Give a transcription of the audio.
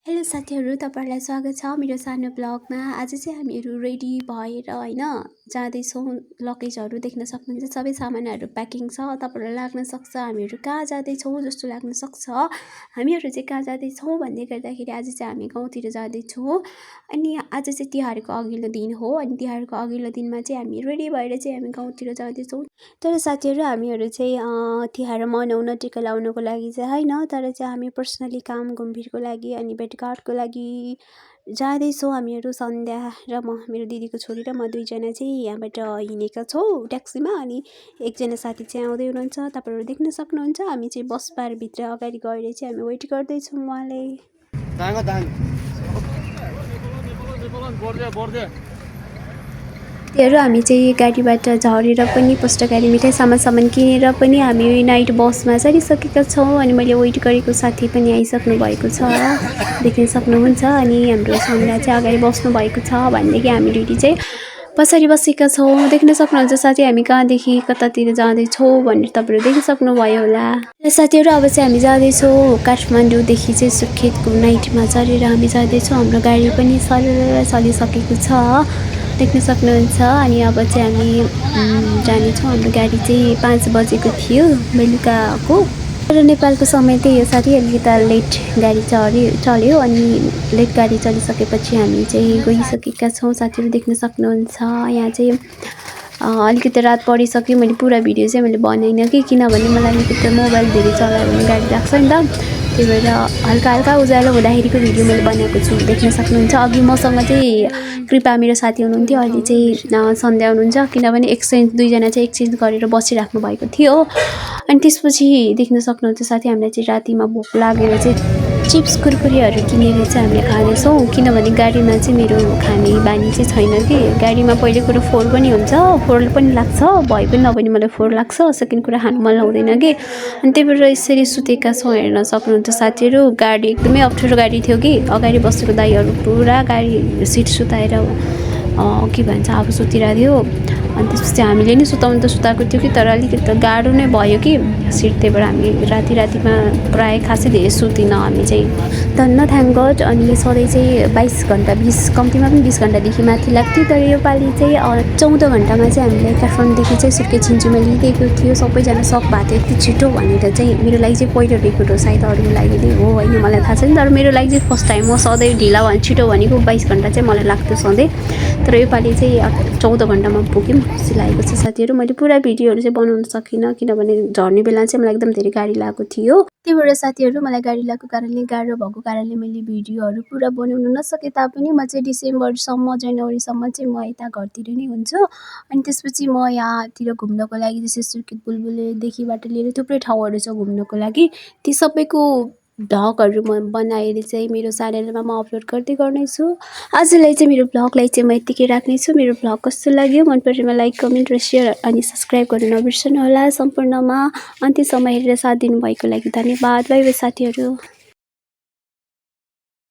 Hello साथीहरू, तपाईँहरूलाई स्वागत छ मेरो सानो ब्लगमा। आज चाहिँ हामीहरू रेडी भएर हैन जाँदैछौँ। लगेजहरू देख्न सक्नुहुन्छ, सबै सामानहरू प्याकिङ छ। तपाईँहरूलाई लाग्न सक्छ हामीहरू कहाँ जाँदैछौँ जस्तो लाग्न सक्छ। हामीहरू चाहिँ कहाँ जाँदैछौँ भन्दै गर्दाखेरि आज चाहिँ हामी गाउँतिर जाँदैछौँ। अनि आज चाहिँ तिहारको अघिल्लो दिन हो। अनि तिहारको अघिल्लो दिनमा चाहिँ हामी रेडी भएर चाहिँ हामी गाउँतिर जाँदैछौँ। तर साथीहरू हामीहरू चाहिँ तिहार मनाउन टिका लाउनको लागि चाहिँ होइन, तर चाहिँ हामी पर्सनली काम घुमफिरको लागि अनि भेटघाटको लागि जाँदैछौँ। हामीहरू सन्ध्या र म, मेरो दिदीको छोरी र म दुईजना चाहिँ यहाँबाट हिँडेका छौँ ट्याक्सीमा। अनि एकजना साथी चाहिँ आउँदै हुनुहुन्छ, तपाईँहरू देख्न सक्नुहुन्छ। हामी चाहिँ बस पारभित्र अगाडि गएर चाहिँ हामी वेट गर्दैछौँ उहाँलाई। त्योहरू हामी चाहिँ गाडीबाट झरेर पनि पुस्तकारी मिठाई सामान किनेर पनि हामी नाइट बसमा चढिसकेका छौँ। अनि मैले वेट गरेको साथी पनि आइसक्नु भएको छ, देख्न सक्नुहुन्छ। अनि हाम्रो सन्ध्या चाहिँ अगाडि बस्नु भएको छ भनेदेखि हामी दुईटी चाहिँ पछाडि बसेका छौँ। देख्न सक्नुहुन्छ साथी हामी कहाँदेखि कतातिर जाँदैछौँ भनेर तपाईँहरू देख्न सक्नुभयो होला। साथीहरू अब चाहिँ हामी जाँदैछौँ काठमाडौँदेखि चाहिँ सुर्खेतको नाइटमा चढेर हामी जाँदैछौँ। हाम्रो गाडी पनि सरर चलिसकेको छ, देख्न सक्नुहुन्छ। अनि अब चाहिँ हामी जानेछौँ। हाम्रो गाडी चाहिँ 5 बजेको थियो बेलुकाको। तर नेपालको समय त्यही हो साथी, अलिकति लेट गाडी चल्यो। अनि लेट गाडी चलिसकेपछि हामी चाहिँ गइसकेका छौँ। साथीहरू देख्न सक्नुहुन्छ यहाँ चाहिँ अलिकति रात परिसक्यो। मैले पुरा भिडियो चाहिँ मैले बनाइनँ कि, किनभने मलाई अलिकति मोबाइल धेरै चलायो भने गाडी लाग्छ नि त। त्यही भएर हल्का हल्का उज्यालो हुँदाखेरिको भिडियो मैले बनाएको छु, देख्न सक्नुहुन्छ। अघि मसँग चाहिँ कृपा मेरो साथी हुनुहुन्थ्यो, अहिले चाहिँ सन्ध्या हुनुहुन्छ। किनभने दुईजना चाहिँ एक्सचेन्ज गरेर बसिराख्नु भएको थियो। अनि त्यसपछि देख्न सक्नुहुन्छ साथी हामीलाई चाहिँ रातिमा भोक लागेर चाहिँ चिप्स कुरकुरेहरू किनेर चाहिँ हामीले खानेछौँ। किनभने गाडीमा चाहिँ मेरो खाने बानी चाहिँ छैन कि। गाडीमा पहिलो कुरो फोहोर पनि हुन्छ, फोहोर पनि लाग्छ, भए पनि नभए मलाई फोहोर लाग्छ। सेकेन्ड कुरा खानु मन लाउँदैन कि। अनि त्यही भएर यसरी सुतेका छौँ, हेर्न सक्नुहुन्छ साथीहरू। गाडी एकदमै अप्ठ्यारो गाडी थियो कि, अगाडि बसेको दाइहरू पुरा गाडी सिट सुताएर के भन्छ अब सुतिरहेको थियो। अनि त्यसपछि हामीले नि सुताउनु त सुताएको थियो कि, तर अलिकति गाह्रो नै भयो कि सिट। त्यही भएर हामी रातिमा प्रायः खासै धेरै सुतिनँ हामी चाहिँ। धन्न थ्याङ्क गड। अनि सधैँ चाहिँ 22 घन्टा 20 कम्तीमा पनि 20 घन्टादेखि माथि लाग्थ्यो। तर योपालि चाहिँ 14 घन्टामा चाहिँ हामीले काठमाडौँदेखि चाहिँ सुर्खेत छिन्चुमा लिइदिएको थियो। सबैजना सक भएको थियो यति छिटो भनेर चाहिँ। मेरो लागि चाहिँ पहिलो रेकर्ड हो, सायद अरूको लागि नै हो होइन, मलाई थाहा छैन। तर मेरो लागि चाहिँ फर्स्ट टाइम हो। सधैँ ढिला छिटो भनेको 22 घन्टा चाहिँ मलाई लाग्थ्यो सधैँ। तर योपालि चाहिँ 14 घन्टामा पुग्यौँ, खुसी लागेको छ साथीहरू। मैले पुरा भिडियोहरू चाहिँ बनाउन सकिनँ, किनभने झर्ने बेला चाहिँ मलाई एकदम धेरै गाडी लागेको थियो। त्यही भएर साथीहरू मलाई गाडी लागेको कारणले, गाह्रो भएको कारणले मैले भिडियोहरू पुरा बनाउन नसके तापनि म चाहिँ डिसेम्बरसम्म, जनवरीसम्म चाहिँ म यता घरतिर नै हुन्छु। अनि त्यसपछि म यहाँतिर घुम्नको लागि जस्तै सुर्खेत बुलबुलेदेखिबाट लिएर थुप्रै ठाउँहरू छ घुम्नको लागि। ती सबैको भ्लगहरू म बनाएर चाहिँ मेरो च्यानलमा म अपलोड गर्दैछु। आजलाई चाहिँ मेरो भ्लगलाई चाहिँ म यतिकै राख्नेछु। मेरो भ्लग कस्तो लाग्यो, मन परेमा लाइक, कमेन्ट र सेयर अनि सब्सक्राइब गर्न नबिर्सनु होला। सम्पूर्णमा अन्त्यसम्म हेरेर साथ दिनुभएको लागि धन्यवाद। बाइ बाइ साथीहरू।